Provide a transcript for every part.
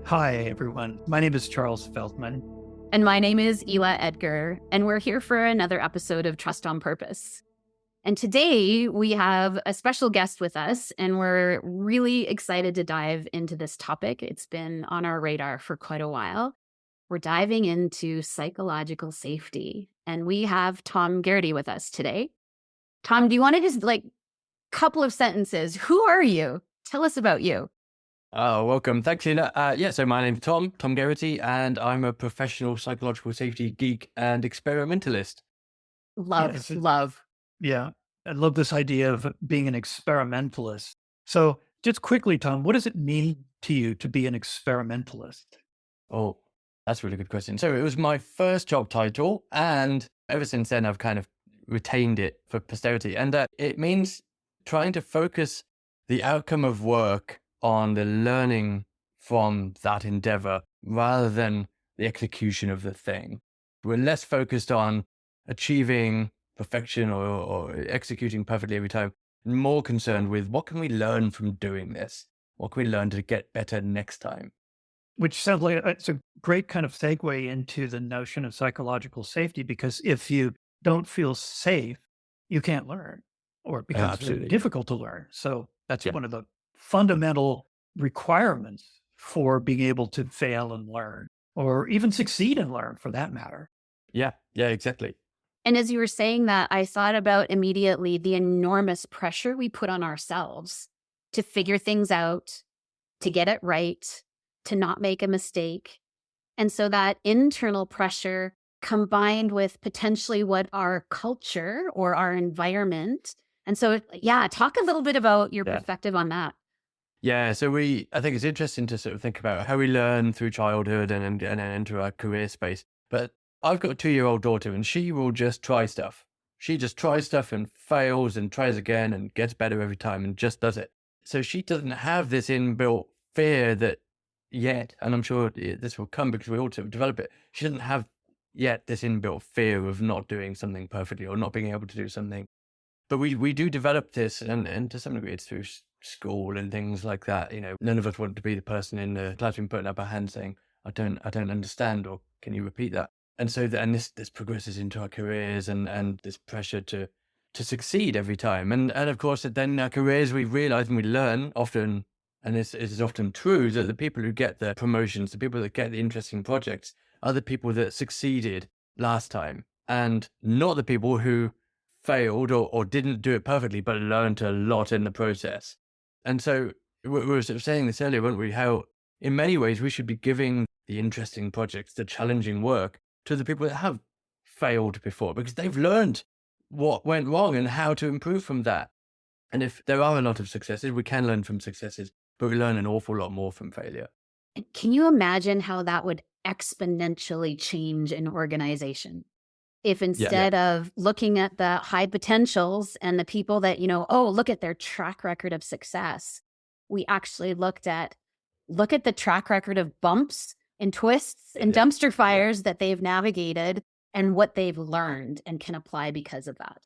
Hi, everyone. My name is Charles Feldman. And my name is Ila Edgar, and we're here for another episode of Trust on Purpose. And today we have a special guest with us, and we're really excited to dive into this topic. It's been on our radar for quite a while. We're diving into psychological safety, and we have Tom Geraghty with us today. Tom, do you want to just couple of sentences? Who are you? Tell us about you. Oh, welcome. Thanks, Ila. So my name's Tom Geraghty, and I'm a professional psychological safety geek and experimentalist. Love. Yeah, I love this idea of being an experimentalist. So just quickly, Tom, what does it mean to you to be an experimentalist? Oh, that's a really good question. So it was my first job title, and ever since then, I've kind of retained it for posterity. And it means trying to focus the outcome of work on the learning from that endeavor rather than the execution of the thing. We're less focused on achieving perfection or executing perfectly every time, and more concerned with what can we learn from doing this? What can we learn to get better next time? Which sounds like it's a great kind of segue into the notion of psychological safety, because if you don't feel safe, you can't learn, or it becomes very Absolutely. difficult to learn. So that's Yeah. one of the fundamental requirements for being able to fail and learn, or even succeed and learn for that matter. Yeah, exactly. And as you were saying that, I thought about immediately the enormous pressure we put on ourselves to figure things out, to get it right, to not make a mistake. And so that internal pressure combined with potentially what our culture or our environment. And so, talk a little bit about your Yeah. perspective on that. Yeah, so I think it's interesting to sort of think about how we learn through childhood and then enter our career space. But I've got a 2-year-old daughter, and she will just try stuff. She just tries stuff and fails and tries again and gets better every time and just does it. So she doesn't have this inbuilt fear that yet, and I'm sure this will come because we all sort of develop it. She doesn't have yet this inbuilt fear of not doing something perfectly or not being able to do something. But we do develop this, and to some degree it's through school and things like that. You know, none of us want to be the person in the classroom putting up our hand saying, I don't understand, or can you repeat that? And so this progresses into our careers and this pressure to succeed every time. And of course, then our careers, we realize and we learn often, and this is often true, that the people who get the promotions, the people that get the interesting projects, are the people that succeeded last time, and not the people who failed or didn't do it perfectly, but learned a lot in the process. And so we were sort of saying this earlier, weren't we? How in many ways we should be giving the interesting projects, the challenging work, to the people that have failed before, because they've learned what went wrong and how to improve from that. And if there are a lot of successes, we can learn from successes, but we learn an awful lot more from failure. And can you imagine how that would exponentially change an organization? If instead of looking at the high potentials and the people that, look at their track record of success, we actually look at the track record of bumps and twists and dumpster fires that they've navigated and what they've learned and can apply because of that.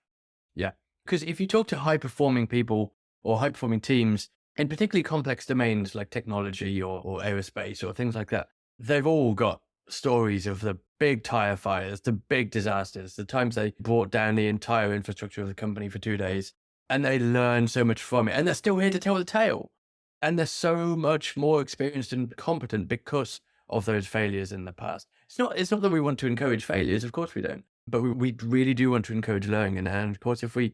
Yeah. Because if you talk to high-performing people or high-performing teams in particularly complex domains like technology or aerospace or things like that, they've all got stories of the big tire fires, the big disasters, the times they brought down the entire infrastructure of the company for 2 days, and they learned so much from it. And they're still here to tell the tale. And they're so much more experienced and competent because of those failures in the past. It's not that we want to encourage failures, of course we don't. But we really do want to encourage learning. And of course, if we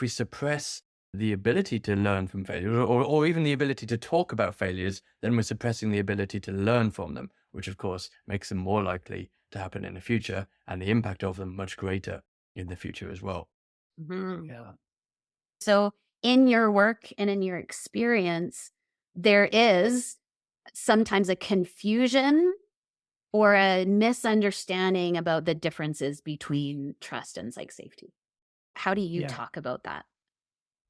suppress the ability to learn from failures, or even the ability to talk about failures, then we're suppressing the ability to learn from them, which of course makes them more likely to happen in the future and the impact of them much greater in the future as well. Mhm. Yeah. So in your work and in your experience, there is sometimes a confusion or a misunderstanding about the differences between trust and psych safety. How do you Yeah. talk about that?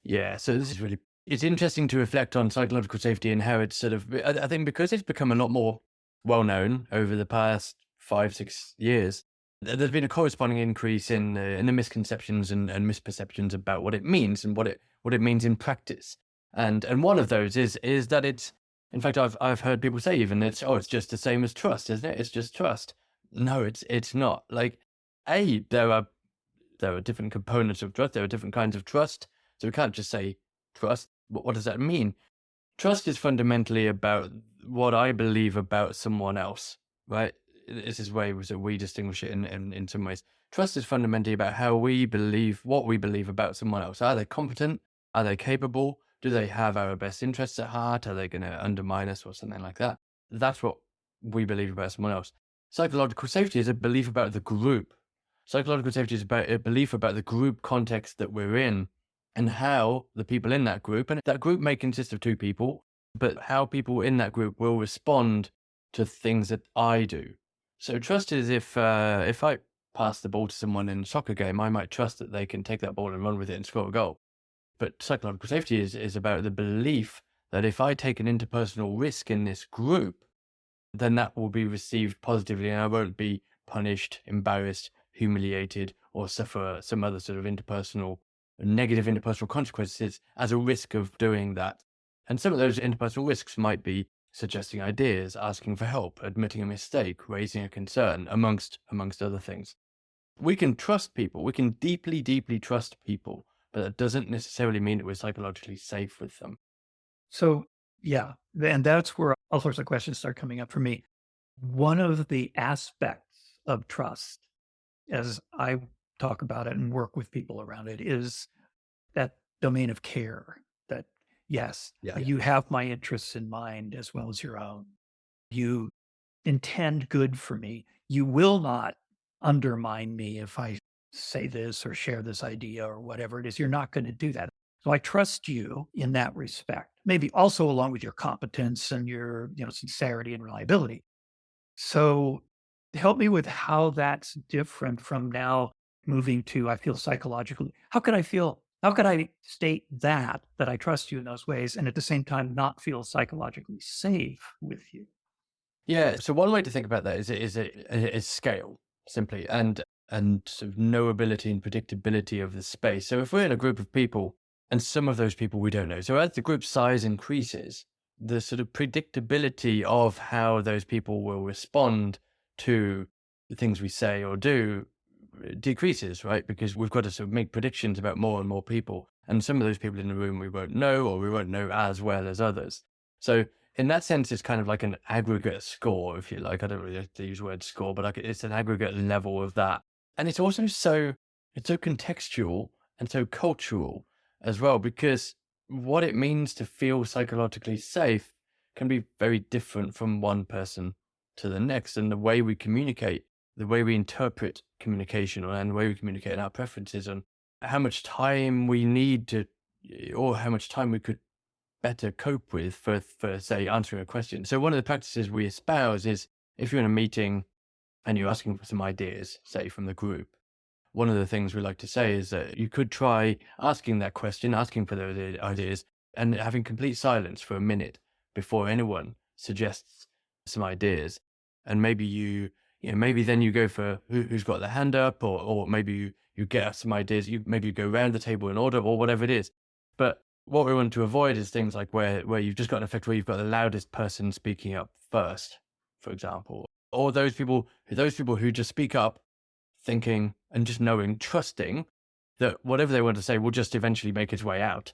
Yeah, so this is really, it's interesting to reflect on psychological safety and how it's sort of, I think because it's become a lot more well-known over the past 5-6 years, there's been a corresponding increase in the misconceptions and misperceptions about what it means and what it means in practice. And one of those is that it's In fact, I've heard people say even it's just the same as trust, isn't it? It's just trust. No, it's not. Like, there are different components of trust. There are different kinds of trust. So we can't just say trust. What does that mean? Trust is fundamentally about what I believe about someone else, right? This is where we distinguish it in some ways. Trust is fundamentally about how we believe, what we believe about someone else. Are they competent? Are they capable? Do they have our best interests at heart? Are they going to undermine us or something like that? That's what we believe about someone else. Psychological safety is a belief about the group. Psychological safety is about a belief about the group context that we're in and how the people in that group, and that group may consist of two people, but how people in that group will respond to things that I do. So trust is if I pass the ball to someone in a soccer game, I might trust that they can take that ball and run with it and score a goal. But psychological safety is about the belief that if I take an interpersonal risk in this group, then that will be received positively and I won't be punished, embarrassed, humiliated, or suffer some other sort of negative interpersonal consequences as a risk of doing that. And some of those interpersonal risks might be suggesting ideas, asking for help, admitting a mistake, raising a concern, amongst other things. We can trust people. We can deeply, deeply trust people, but that doesn't necessarily mean that we're psychologically safe with them. So, yeah, and that's where all sorts of questions start coming up for me. One of the aspects of trust, as I talk about it and work with people around it, is that domain of care that, yes, you have my interests in mind as well as your own. You intend good for me. You will not undermine me if I say this or share this idea or whatever it is. You're not going to do that. So I trust you in that respect, maybe also along with your competence and your, sincerity and reliability. So help me with how that's different from now moving to, I feel psychologically. How could I state that I trust you in those ways and at the same time not feel psychologically safe with you? Yeah. So one way to think about that is scale simply and sort of knowability and predictability of the space. So if we're in a group of people and some of those people we don't know, so as the group size increases, the sort of predictability of how those people will respond to the things we say or do decreases, right? Because we've got to sort of make predictions about more and more people. And some of those people in the room we won't know, or we won't know as well as others. So in that sense, it's kind of like an aggregate score, if you like. I don't really like to use the word score, but it's an aggregate level of that. And it's also it's so contextual and so cultural as well, because what it means to feel psychologically safe can be very different from one person to the next. And the way we communicate, the way we interpret communication, and the way we communicate our preferences, and how much time we need to, or how much time we could better cope with for say answering a question. So one of the practices we espouse is if you're in a meeting and you're asking for some ideas, say from the group, one of the things we like to say is that you could try asking that question, asking for those ideas, and having complete silence for a minute before anyone suggests some ideas. And maybe maybe then you go for who's got their hand up, or maybe you get some ideas. Maybe you go around the table in order, or whatever it is. But what we want to avoid is things like where you've just got an effect where you've got the loudest person speaking up first, for example, or those people who just speak up, thinking and just knowing, trusting that whatever they want to say will just eventually make its way out,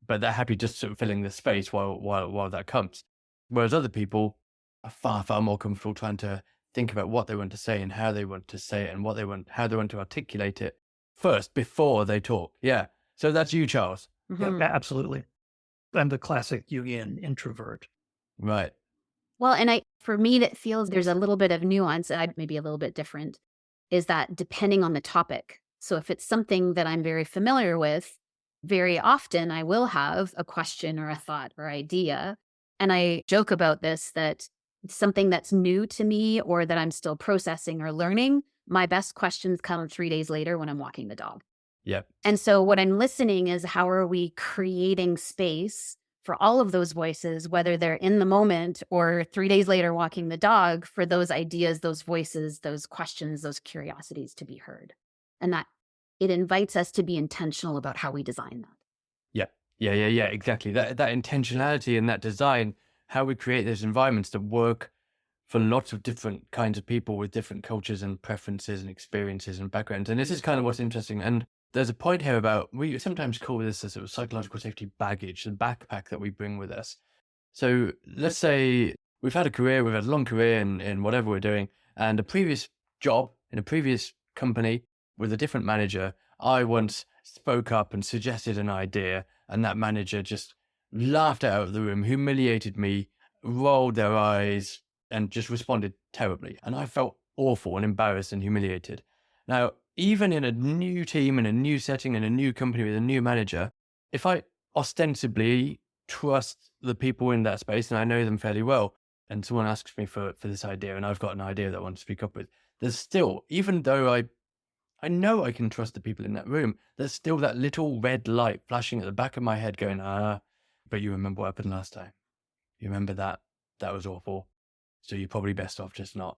but they're happy just sort of filling the space while that comes. Whereas other people are far, far more comfortable trying to think about what they want to say and how they want to say it and how they want to articulate it first before they talk. Yeah. So that's you, Charles. Yeah, absolutely. I'm the classic Jungian introvert. Right. Well, and for me, that feels there's a little bit of nuance, and maybe a little bit different, is that depending on the topic. So if it's something that I'm very familiar with, very often I will have a question or a thought or idea. And I joke about this, that it's something that's new to me or that I'm still processing or learning. My best questions come 3 days later when I'm walking the dog. Yep. And so what I'm listening is, how are we creating space for all of those voices, whether they're in the moment or 3 days later walking the dog, for those ideas, those voices, those questions, those curiosities to be heard. And that it invites us to be intentional about how we design that. Yeah, exactly. That intentionality and that design how we create those environments that work for lots of different kinds of people with different cultures and preferences and experiences and backgrounds. And this is kind of what's interesting. And there's a point here about, we sometimes call this a sort of psychological safety baggage, the backpack that we bring with us. So let's say we've had a long career in whatever we're doing, and a previous job in a previous company with a different manager, I once spoke up and suggested an idea, and that manager just laughed out of the room, humiliated me, rolled their eyes, and just responded terribly. And I felt awful and embarrassed and humiliated. Now, even in a new team, in a new setting, in a new company with a new manager, if I ostensibly trust the people in that space and I know them fairly well, and someone asks me for this idea and I've got an idea that I want to speak up with, there's still, even though I know I can trust the people in that room, there's still that little red light flashing at the back of my head going, but you remember what happened last time. You remember that? That was awful. So you're probably best off just not.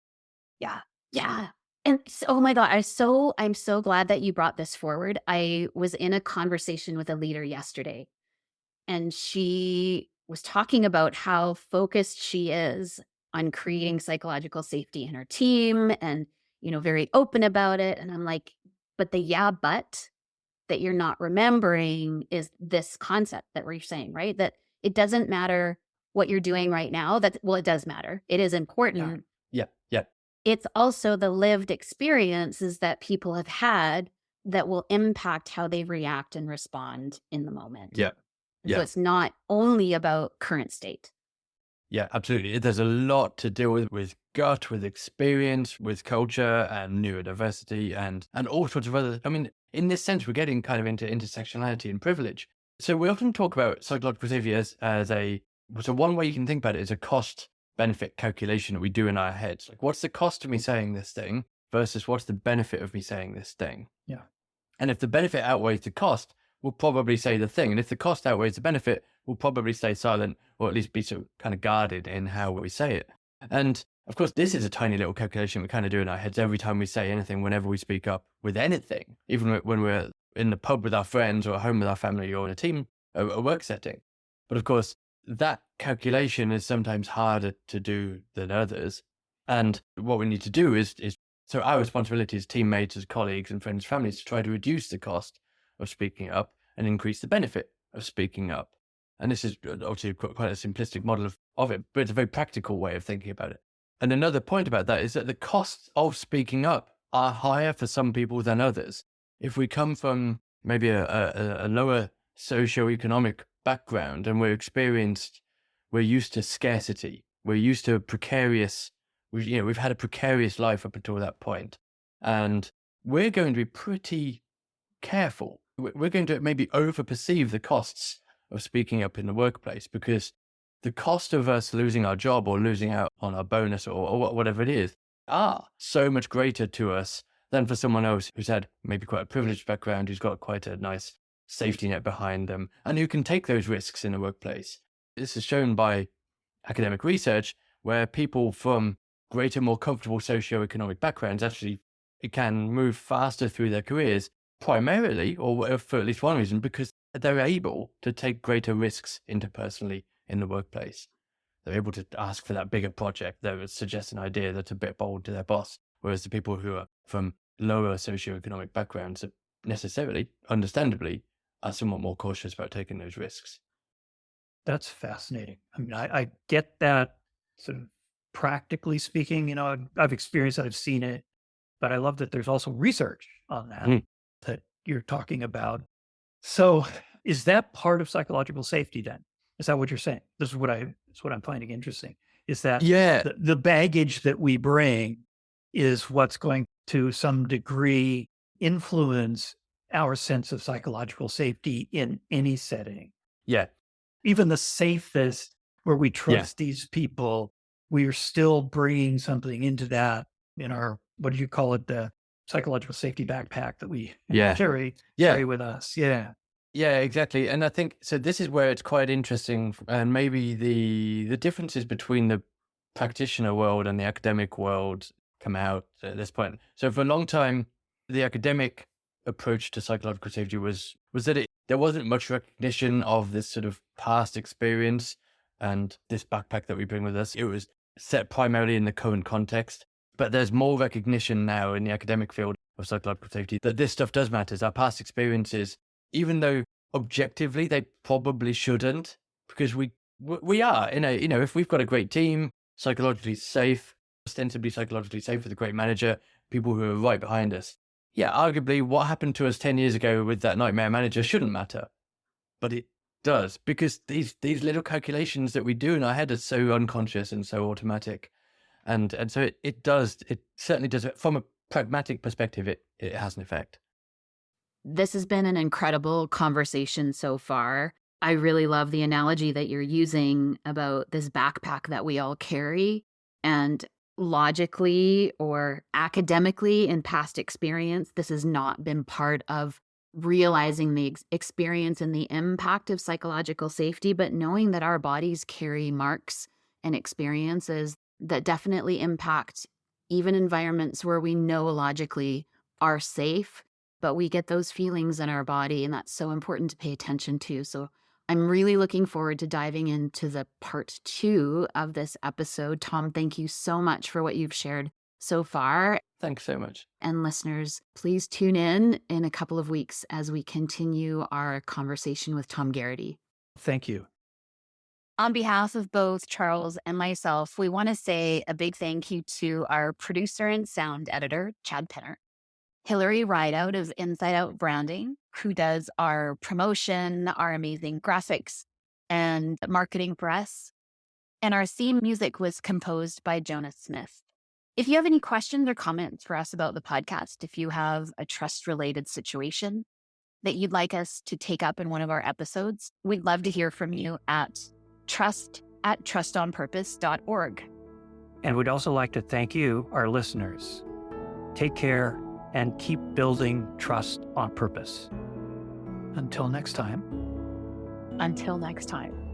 Yeah. Yeah. And oh my God, I'm so glad that you brought this forward. I was in a conversation with a leader yesterday, and she was talking about how focused she is on creating psychological safety in her team and, very open about it. And I'm like, but but that you're not remembering is this concept that we're saying, right? That it doesn't matter what you're doing right now. It does matter. It is important. Yeah. It's also the lived experiences that people have had that will impact how they react and respond in the moment. Yeah. So it's not only about current state. Yeah, absolutely. There's a lot to deal with gut, with experience, with culture and neurodiversity and all sorts of other, in this sense, we're getting kind of into intersectionality and privilege. So we often talk about psychological safety so one way you can think about it is a cost benefit calculation that we do in our heads. Like, what's the cost of me saying this thing versus what's the benefit of me saying this thing? Yeah. And if the benefit outweighs the cost, we'll probably say the thing. And if the cost outweighs the benefit, we'll probably stay silent or at least be so kind of guarded in how we say it. And of course, this is a tiny little calculation we kind of do in our heads every time we say anything, whenever we speak up with anything, even when we're in the pub with our friends or at home with our family or in a team, a work setting. But of course, that calculation is sometimes harder to do than others. And what we need to do is so our responsibility as teammates, as colleagues and friends, families, to try to reduce the cost of speaking up and increase the benefit of speaking up. And this is obviously quite a simplistic model of it, but it's a very practical way of thinking about it. And another point about that is that the costs of speaking up are higher for some people than others. If we come from maybe a lower socioeconomic background and we're used to scarcity, we're used to we've had a precarious life up until that point, and we're going to be pretty careful. We're going to maybe overperceive the costs of speaking up in the workplace, because the cost of us losing our job or losing out on our bonus or whatever it is are so much greater to us than for someone else who's had maybe quite a privileged background, who's got quite a nice safety net behind them, and who can take those risks in the workplace. This is shown by academic research where people from greater, more comfortable socioeconomic backgrounds actually can move faster through their careers, primarily, or for at least one reason, because they're able to take greater risks interpersonally in the workplace. They're able to ask for that bigger project. They would suggest an idea that's a bit bold to their boss, whereas the people who are from lower socioeconomic backgrounds necessarily, understandably, are somewhat more cautious about taking those risks. That's fascinating. I get that sort of practically speaking, I've experienced it, I've seen it, but I love that there's also research on that you're talking about. So is that part of psychological safety then? Is that what you're saying? This is what I'm finding interesting, is that the baggage that we bring is what's going to some degree influence our sense of psychological safety in any setting. Yeah. Even the safest, where we trust these people, we are still bringing something into that in our, what do you call it, the psychological safety backpack that we carry with us. Yeah. Yeah, exactly. And I think, so this is where it's quite interesting, and maybe the differences between the practitioner world and the academic world come out at this point. So for a long time, the academic approach to psychological safety was that there wasn't much recognition of this sort of past experience and this backpack that we bring with us, it was set primarily in the current context. But there's more recognition now in the academic field of psychological safety that this stuff does matter. Our past experiences, even though objectively they probably shouldn't, because we are in a, if we've got a great team, psychologically safe, ostensibly psychologically safe with a great manager, people who are right behind us. Yeah, arguably what happened to us 10 years ago with that nightmare manager shouldn't matter. But it does, because these little calculations that we do in our head are so unconscious and so automatic. And so it certainly does. From a pragmatic perspective, it has an effect. This has been an incredible conversation so far. I really love the analogy that you're using about this backpack that we all carry. And logically or academically in past experience, this has not been part of realizing the experience and the impact of psychological safety, but knowing that our bodies carry marks and experiences that definitely impact even environments where we know logically are safe, but we get those feelings in our body, and that's so important to pay attention to. So I'm really looking forward to diving into the part 2 of this episode. Tom, thank you so much for what you've shared so far. Thanks so much. And listeners, please tune in a couple of weeks as we continue our conversation with Tom Geraghty. Thank you. On behalf of both Charles and myself, we want to say a big thank you to our producer and sound editor, Chad Penner, Hillary Rideout of Inside Out Branding, who does our promotion, our amazing graphics, and marketing for us. And our theme music was composed by Jonas Smith. If you have any questions or comments for us about the podcast, if you have a trust-related situation that you'd like us to take up in one of our episodes, we'd love to hear from you at trust@trustonpurpose.org. And we'd also like to thank you, our listeners. Take care and keep building trust on purpose. Until next time. Until next time.